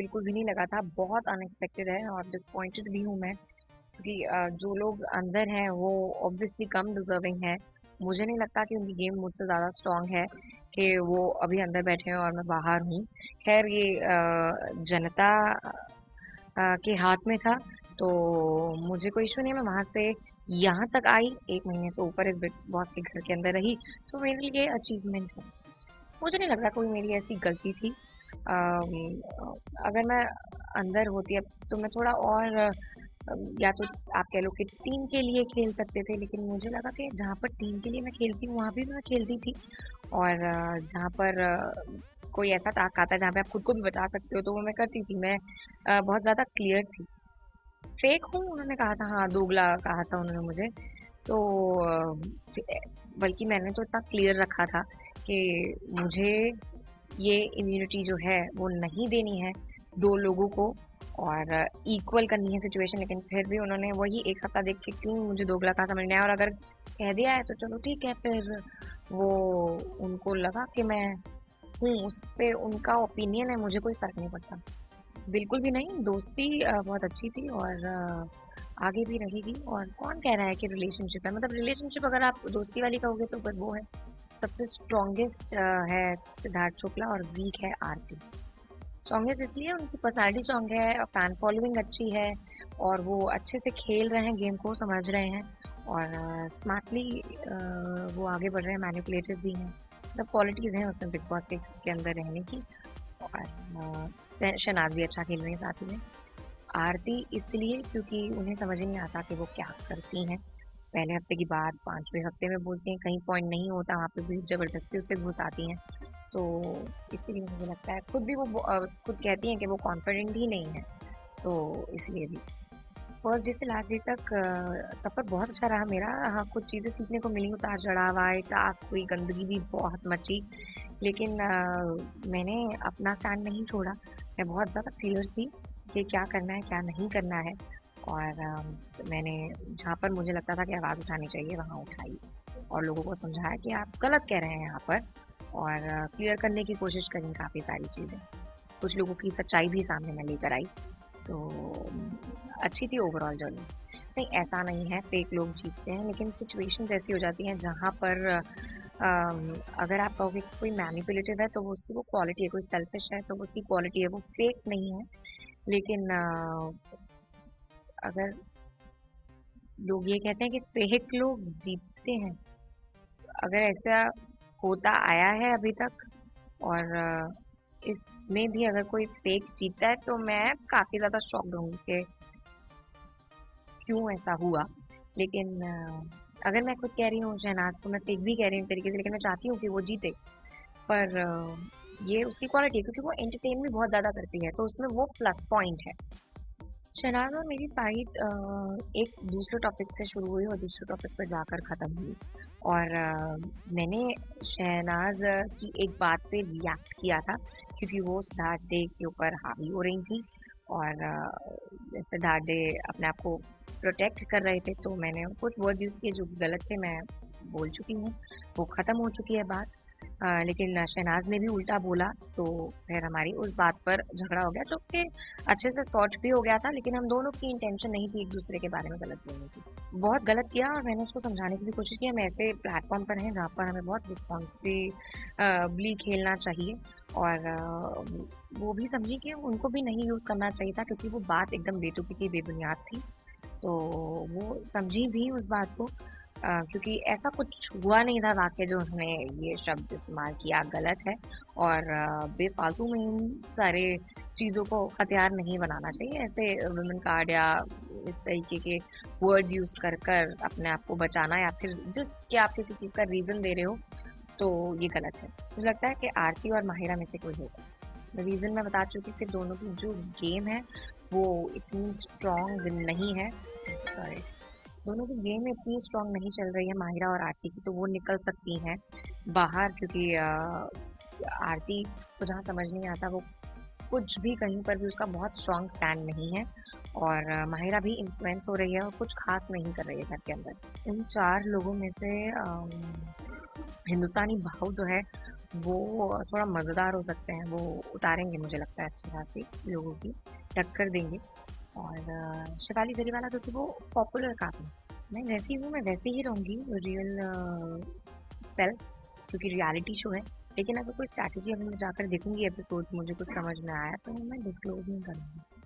बिल्कुल भी नहीं लगा था, बहुत अनएक्सपेक्टेड है और डिसअपॉइंटेड भी हूँ मैं क्योंकि जो लोग अंदर हैं वो ऑब्वियसली कम डिजर्विंग है। मुझे नहीं लगता कि उनकी गेम मुझसे ज़्यादा स्ट्रांग है कि वो अभी अंदर बैठे हैं और मैं बाहर हूँ। खैर ये जनता के हाथ में था, तो मुझे कोई इशू नहीं है। मैं वहाँ से यहाँ तक आई, 1 महीने से ऊपर इस बिग बॉस के घर के अंदर रही, तो मेरे लिए अचीवमेंट है। मुझे नहीं लगता कोई मेरी ऐसी गलती थी। अगर मैं अंदर होती अब तो मैं थोड़ा और या तो आप कह लो कि टीम के लिए खेल सकते थे, लेकिन मुझे लगा कि जहाँ पर टीम के लिए मैं खेलती हूँ वहाँ भी मैं खेलती थी। और जहाँ पर कोई ऐसा टास्क आता है जहाँ पे आप खुद को भी बचा सकते हो तो वो मैं करती थी। मैं बहुत ज़्यादा क्लियर थी। फेक हूँ उन्होंने कहा था, हाँ दोगला कहा था उन्होंने मुझे। तो बल्कि मैंने तो इतना क्लियर रखा था कि मुझे ये इम्यूनिटी जो है वो नहीं देनी है 2 लोगों को और इक्वल करनी है सिचुएशन। लेकिन फिर भी उन्होंने वही 1 हफ्ता देख के क्यों मुझे दोगला कहा समझ नहीं आया। और अगर कह दिया है तो चलो ठीक है, फिर वो उनको लगा कि मैं हूँ उस पे उनका ओपिनियन है, मुझे कोई फ़र्क नहीं पड़ता। बिल्कुल भी नहीं, दोस्ती बहुत अच्छी थी और आगे भी रहेगी। और कौन कह रहा है कि रिलेशनशिप है, मतलब रिलेशनशिप अगर आप दोस्ती वाली कहोगे तो फिर वो है सबसे स्ट्रॉन्गेस्ट है सिद्धार्थ शुक्ला और वीक है आरती। स्ट्रॉन्गेस्ट इसलिए उनकी पर्सनालिटी स्ट्रॉन्ग है, फैन फॉलोइंग अच्छी है और वो अच्छे से खेल रहे हैं, गेम को समझ रहे हैं और स्मार्टली वो आगे बढ़ रहे हैं, मैनिपुलेटिव भी हैं। मतलब क्वालिटीज़ हैं उसमें बिग बॉस के अंदर रहने की। और शहनाज भी अच्छा खेल रही है साथ में। आरती इसलिए क्योंकि उन्हें समझ ही नहीं आता कि वो क्या करती हैं। पहले हफ्ते की बात 5वें हफ्ते में बोलती हैं, कहीं पॉइंट नहीं होता वहाँ पे भी ज़बरदस्ती उसे घुस आती हैं। तो इसीलिए मुझे लगता है खुद भी वो खुद कहती हैं कि वो कॉन्फिडेंट ही नहीं है, तो इसलिए भी। फर्स्ट डे से लास्ट डे तक सफ़र बहुत अच्छा रहा मेरा। हाँ, कुछ चीज़ें सीखने को मिली, उतार-चढ़ाव आए, टास्क हुई, गंदगी भी बहुत मची, लेकिन मैंने अपना स्टैंड नहीं छोड़ा। मैं बहुत ज़्यादा क्लियर थी कि क्या करना है, क्या नहीं करना है और मैंने जहाँ पर मुझे लगता था कि आवाज़ उठानी चाहिए, वहाँ उठाई और लोगों को समझाया कि आप गलत कह रहे हैं यहाँ पर और क्लियर करने की कोशिश करी काफ़ी सारी चीज़ें। कुछ लोगों की सच्चाई भी सामने मैं लेकर आई, तो अच्छी थी ओवरऑल जर्नी। नहीं, ऐसा नहीं है फेक लोग जीतते हैं, लेकिन सिचुएशंस ऐसी हो जाती हैं जहाँ पर अगर आप कहोगे कि कोई मैनिपुलेटिव है तो वो उसकी वो क्वालिटी है, कोई सेल्फिश है तो वो उसकी क्वालिटी है, वो फेक नहीं है। लेकिन अगर लोग ये कहते हैं कि फेक लोग जीतते हैं, अगर ऐसा होता आया है अभी तक और इसमें भी अगर कोई फेक जीतता है तो मैं काफ़ी ज़्यादा शॉक्ड होंगी कि क्यों ऐसा हुआ। लेकिन अगर मैं खुद कह रही हूँ शहनाज को मैं फेक भी कह रही हूँ एक तरीके से, लेकिन मैं चाहती हूँ कि वो जीते। पर ये उसकी क्वालिटी है क्योंकि वो एंटरटेन भी बहुत ज़्यादा करती है, तो उसमें वो प्लस पॉइंट है। शहनाज और मेरी फाइट एक दूसरे टॉपिक से शुरू हुई और दूसरे टॉपिक पर जाकर ख़त्म हुई। और मैंने शहनाज की एक बात पे रिएक्ट किया था क्योंकि वो सिद्धार्थ डे के ऊपर हावी हो रही थी और सिद्धार्थ डे अपने आप को प्रोटेक्ट कर रहे थे, तो मैंने कुछ वर्ड्स यूज़ किए जो कि गलत थे। मैं बोल चुकी हूँ, वो ख़त्म हो चुकी है बात। लेकिन शहनाज ने भी उल्टा बोला, तो फिर हमारी उस बात पर झगड़ा हो गया जो कि अच्छे से सॉर्ट भी हो गया था, लेकिन हम दोनों की इंटेंशन नहीं थी एक दूसरे के बारे में गलत बोलने की। बहुत गलत किया और मैंने उसको समझाने की भी कोशिश की। हम ऐसे प्लेटफॉर्म पर हैं जहाँ पर हमें बहुत रिस्पॉन्सिबली खेलना चाहिए और वो भी समझी कि उनको भी नहीं यूज़ करना चाहिए था क्योंकि वो बात एकदम बेतुकी की बेबुनियाद थी। तो वो समझी भी उस बात को क्योंकि ऐसा कुछ हुआ नहीं था वाक़ई जो उन्होंने ये शब्द इस्तेमाल किया गलत है और बेफ़ालतू में इन सारे चीज़ों को हथियार नहीं बनाना चाहिए। ऐसे वुमेन कार्ड या इस तरीके के वर्ड्स यूज़ कर अपने आप को बचाना या फिर जस्ट कि आप किसी चीज़ का रीज़न दे रहे हो, तो ये गलत है। मुझे लगता है कि आरती और माहिरा में से कोई होगा। रीज़न मैं बता चुकी कि दोनों की जो गेम है वो इतनी स्ट्रॉन्ग नहीं है। सॉरी, दोनों की गेम इतनी स्ट्रॉन्ग नहीं चल रही है माहिरा और आरती की, तो वो निकल सकती हैं बाहर क्योंकि आरती को जहाँ समझ नहीं आता वो कुछ भी कहीं पर भी उसका बहुत स्ट्रॉन्ग स्टैंड नहीं है और माहिरा भी इन्फ्लुएंस हो रही है और कुछ खास नहीं कर रही है घर के अंदर। इन 4 लोगों में से हिंदुस्तानी भाव जो है वो थोड़ा मज़ेदार हो सकते हैं, वो उतारेंगे मुझे लगता है अच्छी खासी लोगों की, टक्कर देंगे। और शेफाली जरीवाला तो थी वो पॉपुलर काफ़ी। मैं जैसी हूँ मैं वैसे ही रहूँगी, रियल सेल्फ, क्योंकि रियलिटी शो है। लेकिन अगर कोई स्ट्रैटेजी अभी मैं जाकर देखूंगी एपिसोड, मुझे कुछ समझ में आया तो मैं डिस्क्लोज नहीं करूँगी।